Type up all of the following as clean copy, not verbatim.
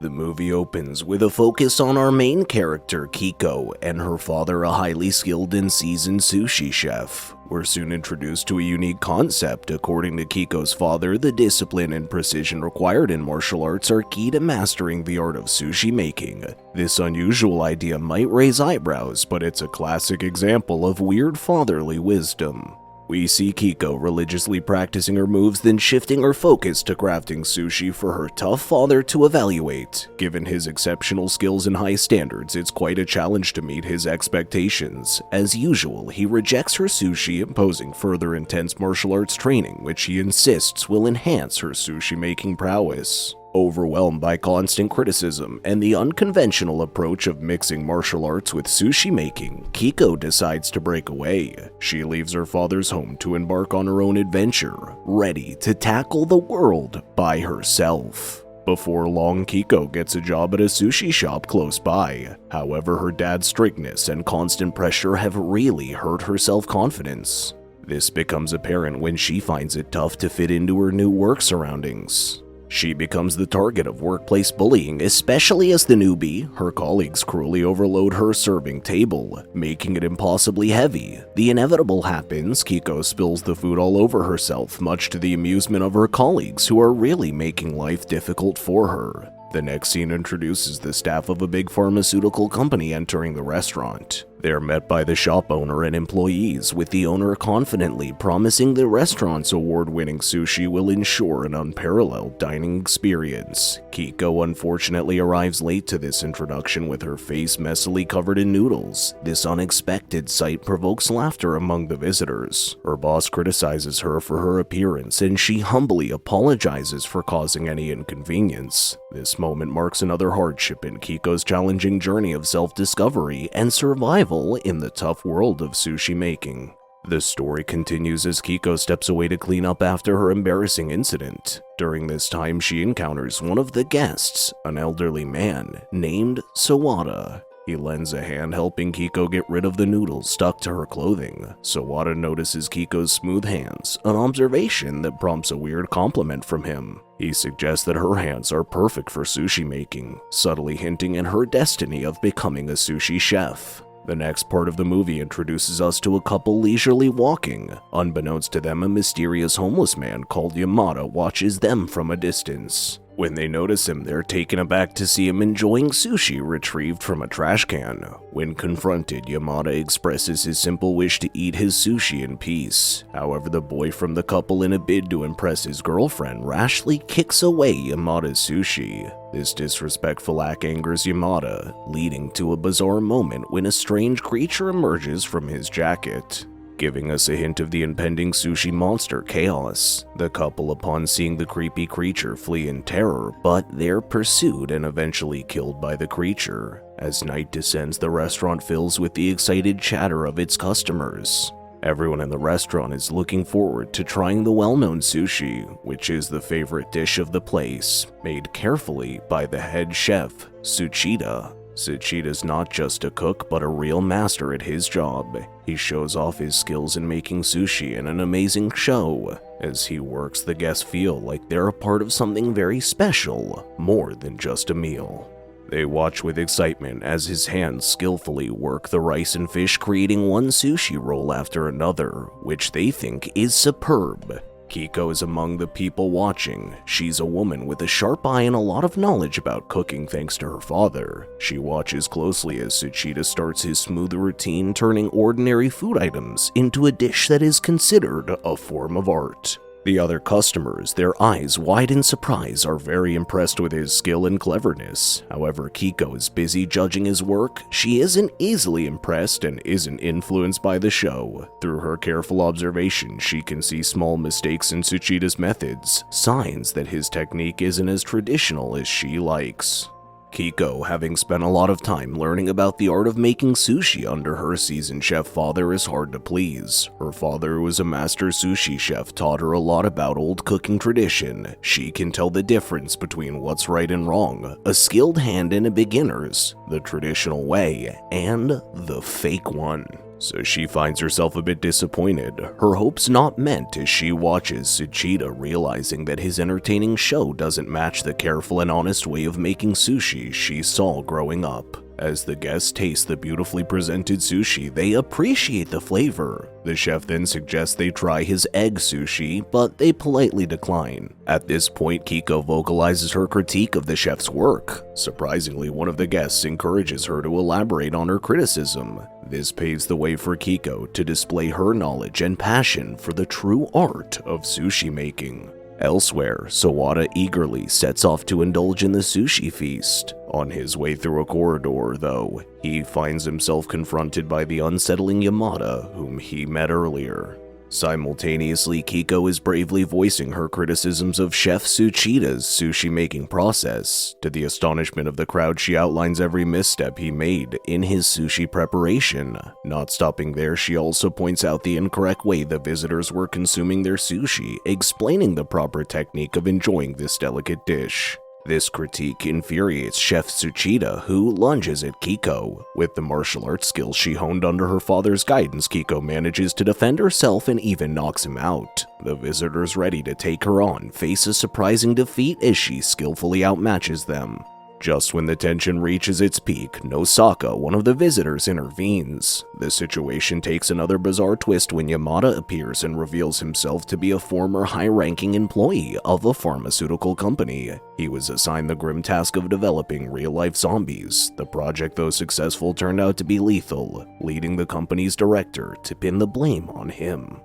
The movie opens with a focus on our main character, Kiko, and her father, a highly skilled and seasoned sushi chef. We're soon introduced to a unique concept. According to Kiko's father, the discipline and precision required in martial arts are key to mastering the art of sushi making. This unusual idea might raise eyebrows, but it's a classic example of weird fatherly wisdom. We see Kiko religiously practicing her moves, then shifting her focus to crafting sushi for her tough father to evaluate. Given his exceptional skills and high standards, it's quite a challenge to meet his expectations. As usual, he rejects her sushi, imposing further intense martial arts training, which he insists will enhance her sushi making prowess. Overwhelmed by constant criticism and the unconventional approach of mixing martial arts with sushi making, Kiko decides to break away. She leaves her father's home to embark on her own adventure, ready to tackle the world by herself. Before long, Kiko gets a job at a sushi shop close by. However, her dad's strictness and constant pressure have really hurt her self-confidence. This becomes apparent when she finds it tough to fit into her new work surroundings. She becomes the target of workplace bullying, especially as the newbie. Her colleagues cruelly overload her serving table, making it impossibly heavy. The inevitable happens: Kiko spills the food all over herself, much to the amusement of her colleagues, who are really making life difficult for her. The next scene introduces the staff of a big pharmaceutical company entering the restaurant. They are met by the shop owner and employees, with the owner confidently promising the restaurant's award-winning sushi will ensure an unparalleled dining experience. Kiko unfortunately arrives late to this introduction with her face messily covered in noodles. This unexpected sight provokes laughter among the visitors. Her boss criticizes her for her appearance, and she humbly apologizes for causing any inconvenience. This moment marks another hardship in Kiko's challenging journey of self-discovery and survival in the tough world of sushi making. The story continues as Kiko steps away to clean up after her embarrassing incident. During this time, she encounters one of the guests, an elderly man named Sawada. He lends a hand, helping Kiko get rid of the noodles stuck to her clothing. Sawada notices Kiko's smooth hands, an observation that prompts a weird compliment from him. He suggests that her hands are perfect for sushi making, subtly hinting at her destiny of becoming a sushi chef. The next part of the movie introduces us to a couple leisurely walking. Unbeknownst to them, a mysterious homeless man called Yamada watches them from a distance. When they notice him, they're taken aback to see him enjoying sushi retrieved from a trash can. When confronted, Yamada expresses his simple wish to eat his sushi in peace. However, the boy from the couple, in a bid to impress his girlfriend, rashly kicks away Yamada's sushi. This disrespectful act angers Yamada, leading to a bizarre moment when a strange creature emerges from his jacket, giving us a hint of the impending sushi monster chaos. The couple, upon seeing the creepy creature, flee in terror, but they're pursued and eventually killed by the creature. As night descends, the restaurant fills with the excited chatter of its customers. Everyone in the restaurant is looking forward to trying the well-known sushi, which is the favorite dish of the place, made carefully by the head chef, Tsuchida. Tsuchida's not just a cook, but a real master at his job. He shows off his skills in making sushi in an amazing show. As he works, the guests feel like they're a part of something very special, more than just a meal. They watch with excitement as his hands skillfully work the rice and fish, creating one sushi roll after another, which they think is superb. Kiko is among the people watching. She's a woman with a sharp eye and a lot of knowledge about cooking thanks to her father. She watches closely as Tsuchida starts his smooth routine, turning ordinary food items into a dish that is considered a form of art. The other customers, their eyes wide in surprise, are very impressed with his skill and cleverness. However, Kiko is busy judging his work. She isn't easily impressed and isn't influenced by the show. Through her careful observation, she can see small mistakes in Tsuchida's methods, signs that his technique isn't as traditional as she likes. Kiko, having spent a lot of time learning about the art of making sushi under her seasoned chef father, is hard to please. Her father, who was a master sushi chef, taught her a lot about old cooking tradition. She can tell the difference between what's right and wrong, a skilled hand and a beginner's, the traditional way, and the fake one. so she finds herself a bit disappointed, her hopes not met as she watches Tsuchida realizing that his entertaining show doesn't match the careful and honest way of making sushi she saw growing up. As the guests taste the beautifully presented sushi, they appreciate the flavor. The chef then suggests they try his egg sushi, but they politely decline. At this point, Kiko vocalizes her critique of the chef's work. Surprisingly, one of the guests encourages her to elaborate on her criticism. This paves the way for Kiko to display her knowledge and passion for the true art of sushi making. Elsewhere, Sawada eagerly sets off to indulge in the sushi feast. On his way through a corridor, though, he finds himself confronted by the unsettling Yamada, whom he met earlier. Simultaneously, Kiko is bravely voicing her criticisms of Chef Tsuchida's sushi-making process. To the astonishment of the crowd, she outlines every misstep he made in his sushi preparation. Not stopping there, she also points out the incorrect way the visitors were consuming their sushi, explaining the proper technique of enjoying this delicate dish. This critique infuriates Chef Tsuchida, who lunges at Kiko. With the martial arts skills she honed under her father's guidance, Kiko manages to defend herself and even knocks him out. The visitors ready to take her on face a surprising defeat as she skillfully outmatches them. Just when the tension reaches its peak, Nosaka, one of the visitors, intervenes. The situation takes another bizarre twist when Yamada appears and reveals himself to be a former high-ranking employee of a pharmaceutical company. He was assigned the grim task of developing real-life zombies. The project, though successful, turned out to be lethal, leading the company's director to pin the blame on him.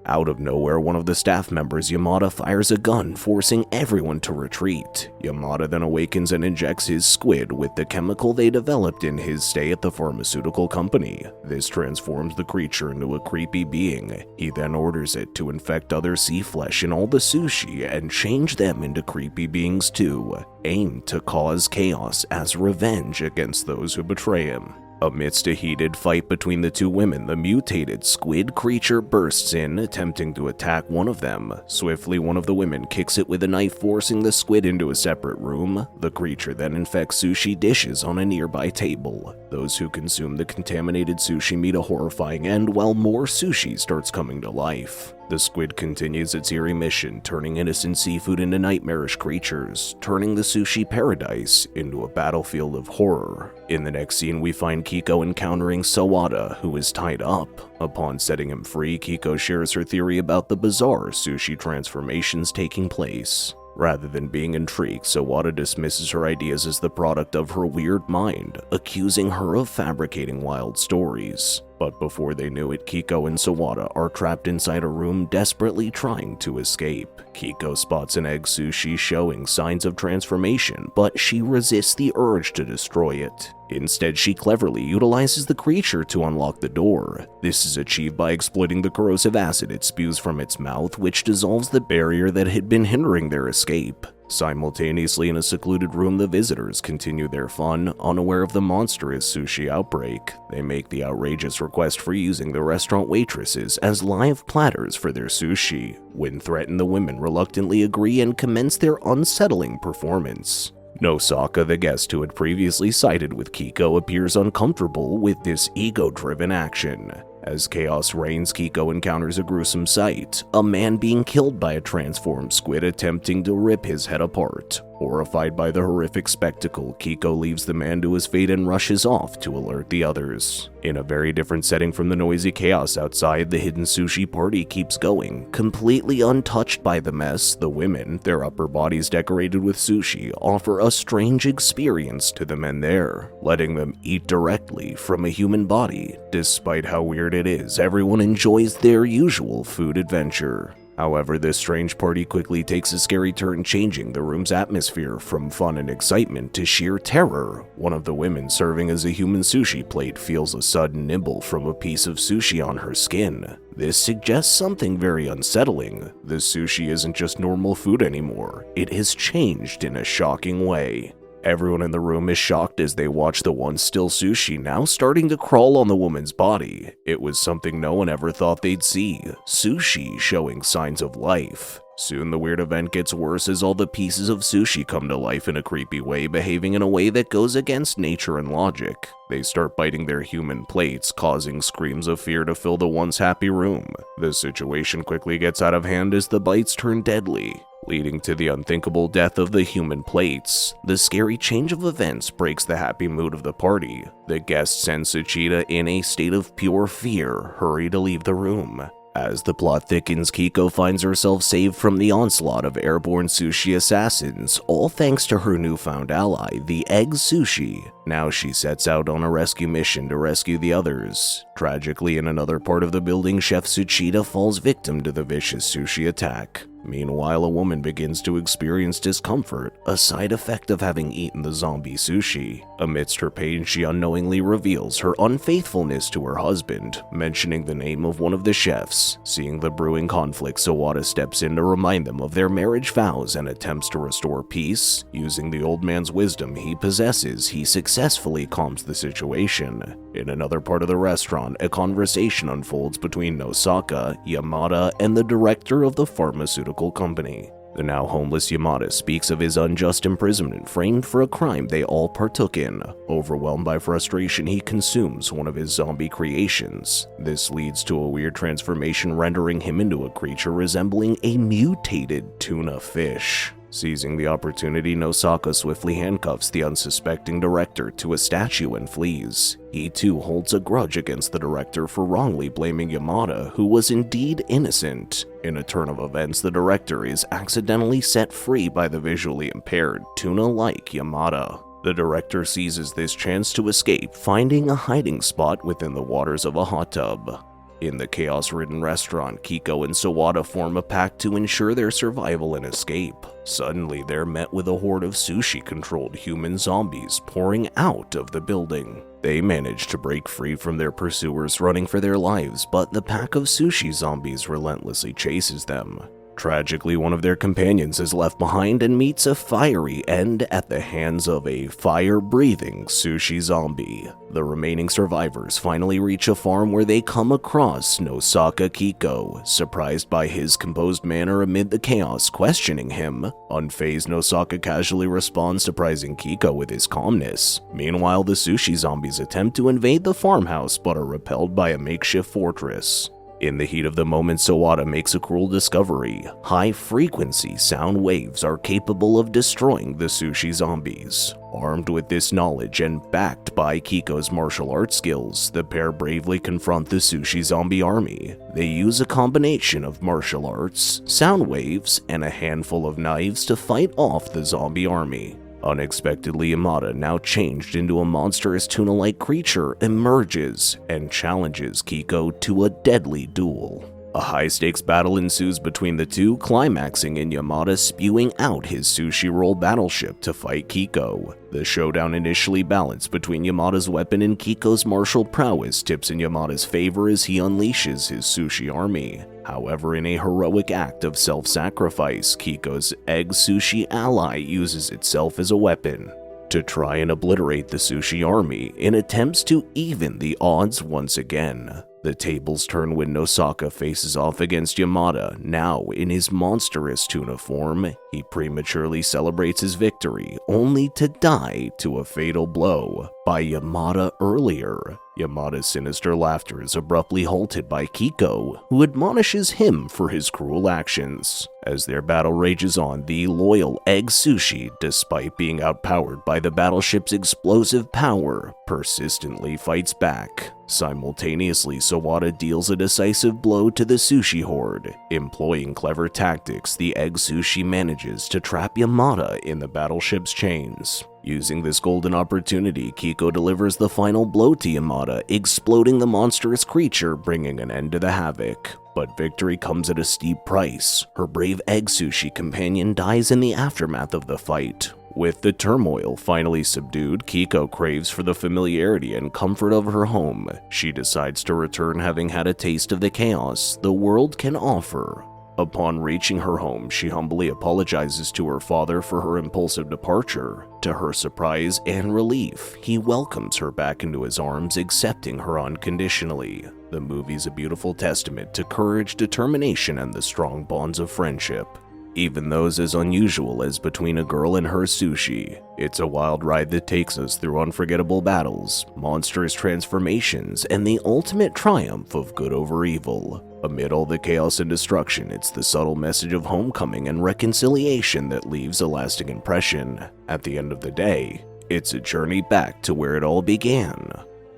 Out of nowhere, one of the staff members, Yamada, fires a gun, forcing everyone to retreat. Yamada then awakens and injects his squid with the chemical they developed in his stay at the pharmaceutical company. This transforms the creature into a creepy being. He then orders it to infect other sea flesh in all the sushi and change them into creepy beings too, aimed to cause chaos as revenge against those who betray him. Amidst a heated fight between the two women, the mutated squid creature bursts in, attempting to attack one of them. Swiftly, one of the women kicks it with a knife, forcing the squid into a separate room. The creature then infects sushi dishes on a nearby table. Those who consume the contaminated sushi meet a horrifying end, while more sushi starts coming to life. The squid continues its eerie mission, turning innocent seafood into nightmarish creatures, turning the sushi paradise into a battlefield of horror. In the next scene, we find Kiko encountering Sawada, who is tied up. Upon setting him free, Kiko shares her theory about the bizarre sushi transformations taking place. Rather than being intrigued, Sawada dismisses her ideas as the product of her weird mind, accusing her of fabricating wild stories. But before they knew it, Kiko and Sawada are trapped inside a room, desperately trying to escape. Kiko spots an egg sushi showing signs of transformation, but she resists the urge to destroy it. Instead, she cleverly utilizes the creature to unlock the door. This is achieved by exploiting the corrosive acid it spews from its mouth, which dissolves the barrier that had been hindering their escape. Simultaneously, in a secluded room, the visitors continue their fun, unaware of the monstrous sushi outbreak. They make the outrageous request for using the restaurant waitresses as live platters for their sushi. When threatened, the women reluctantly agree and commence their unsettling performance. Nosaka, the guest who had previously sided with Kiko, appears uncomfortable with this ego-driven action. As chaos reigns, Kiko encounters a gruesome sight, a man being killed by a transformed squid attempting to rip his head apart. Horrified by the horrific spectacle, Kiko leaves the man to his fate and rushes off to alert the others. In a very different setting from the noisy chaos outside, the hidden sushi party keeps going. Completely untouched by the mess, the women, their upper bodies decorated with sushi, offer a strange experience to the men there, letting them eat directly from a human body. Despite how weird it is, everyone enjoys their usual food adventure. However, this strange party quickly takes a scary turn, changing the room's atmosphere from fun and excitement to sheer terror. One of the women serving as a human sushi plate feels a sudden nibble from a piece of sushi on her skin. This suggests something very unsettling. The sushi isn't just normal food anymore. It has changed in a shocking way. Everyone in the room is shocked as they watch the once still Sushi now starting to crawl on the woman's body. It was something no one ever thought they'd see, Sushi showing signs of life. Soon the weird event gets worse as all the pieces of Sushi come to life in a creepy way, behaving in a way that goes against nature and logic. They start biting their human plates, causing screams of fear to fill the once happy room. The situation quickly gets out of hand as the bites turn deadly, leading to the unthinkable death of the human plates. The scary change of events breaks the happy mood of the party. The guests send Suchida in a state of pure fear, hurry to leave the room. As the plot thickens, Kiko finds herself saved from the onslaught of airborne sushi assassins, all thanks to her newfound ally, the egg Sushi. Now she sets out on a rescue mission to rescue the others. Tragically, in another part of the building, Chef Suchida falls victim to the vicious sushi attack. Meanwhile, a woman begins to experience discomfort, a side effect of having eaten the zombie sushi. Amidst her pain, she unknowingly reveals her unfaithfulness to her husband, mentioning the name of one of the chefs. Seeing the brewing conflict, Sawada steps in to remind them of their marriage vows and attempts to restore peace. Using the old man's wisdom he possesses, he successfully calms the situation. In another part of the restaurant, a conversation unfolds between Nosaka, Yamada, and the director of the pharmaceutical company. The now homeless Yamada speaks of his unjust imprisonment framed for a crime they all partook in. Overwhelmed by frustration, he consumes one of his zombie creations. This leads to a weird transformation, rendering him into a creature resembling a mutated tuna fish. Seizing the opportunity, Nosaka swiftly handcuffs the unsuspecting director to a statue and flees. He too holds a grudge against the director for wrongly blaming Yamada, who was indeed innocent. In a turn of events, the director is accidentally set free by the visually impaired, tuna-like Yamada. The director seizes this chance to escape, finding a hiding spot within the waters of a hot tub. In the chaos-ridden restaurant, Kiko and Sawada form a pact to ensure their survival and escape. Suddenly, they're met with a horde of sushi-controlled human zombies pouring out of the building. They manage to break free from their pursuers running for their lives, but the pack of sushi zombies relentlessly chases them. Tragically, one of their companions is left behind and meets a fiery end at the hands of a fire-breathing sushi zombie. The remaining survivors finally reach a farm where they come across Nosaka Kiko, surprised by his composed manner amid the chaos, questioning him. Unfazed, Nosaka casually responds, surprising Kiko with his calmness. Meanwhile, the sushi zombies attempt to invade the farmhouse but are repelled by a makeshift fortress. In the heat of the moment, Sawada makes a cruel discovery. High-frequency sound waves are capable of destroying the sushi zombies. Armed with this knowledge and backed by Kiko's martial arts skills, the pair bravely confront the sushi zombie army. They use a combination of martial arts, sound waves, and a handful of knives to fight off the zombie army. Unexpectedly, Yamada, now changed into a monstrous tuna-like creature, emerges and challenges Kiko to a deadly duel. A high-stakes battle ensues between the two, climaxing in Yamada spewing out his sushi roll battleship to fight Kiko. The showdown, initially balanced between Yamada's weapon and Kiko's martial prowess, tips in Yamada's favor as he unleashes his sushi army. However, in a heroic act of self-sacrifice, Kiko's egg sushi ally uses itself as a weapon to try and obliterate the sushi army in attempts to even the odds once again. The tables turn when Nosaka faces off against Yamada. Now, in his monstrous tuna form, he prematurely celebrates his victory, only to die to a fatal blow by Yamada earlier. Yamada's sinister laughter is abruptly halted by Kiko, who admonishes him for his cruel actions. As their battle rages on, the loyal egg sushi, despite being outpowered by the battleship's explosive power, persistently fights back. Simultaneously, Sawada deals a decisive blow to the sushi horde. Employing clever tactics, the egg sushi manages to trap Yamada in the battleship's chains. Using this golden opportunity, Kiko delivers the final blow to Yamada, exploding the monstrous creature, bringing an end to the havoc. But victory comes at a steep price. Her brave egg sushi companion dies in the aftermath of the fight. With the turmoil finally subdued, Kiko craves for the familiarity and comfort of her home. She decides to return, having had a taste of the chaos the world can offer. Upon reaching her home, she humbly apologizes to her father for her impulsive departure. To her surprise and relief, he welcomes her back into his arms, accepting her unconditionally. The movie's a beautiful testament to courage, determination, and the strong bonds of friendship, even those as unusual as between a girl and her Sushi. It's a wild ride that takes us through unforgettable battles, monstrous transformations, and the ultimate triumph of good over evil. Amid all the chaos and destruction, it's the subtle message of homecoming and reconciliation that leaves a lasting impression. At the end of the day, it's a journey back to where it all began,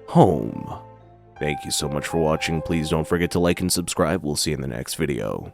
home. Thank you so much for watching. Please don't forget to like and subscribe. We'll see you in the next video.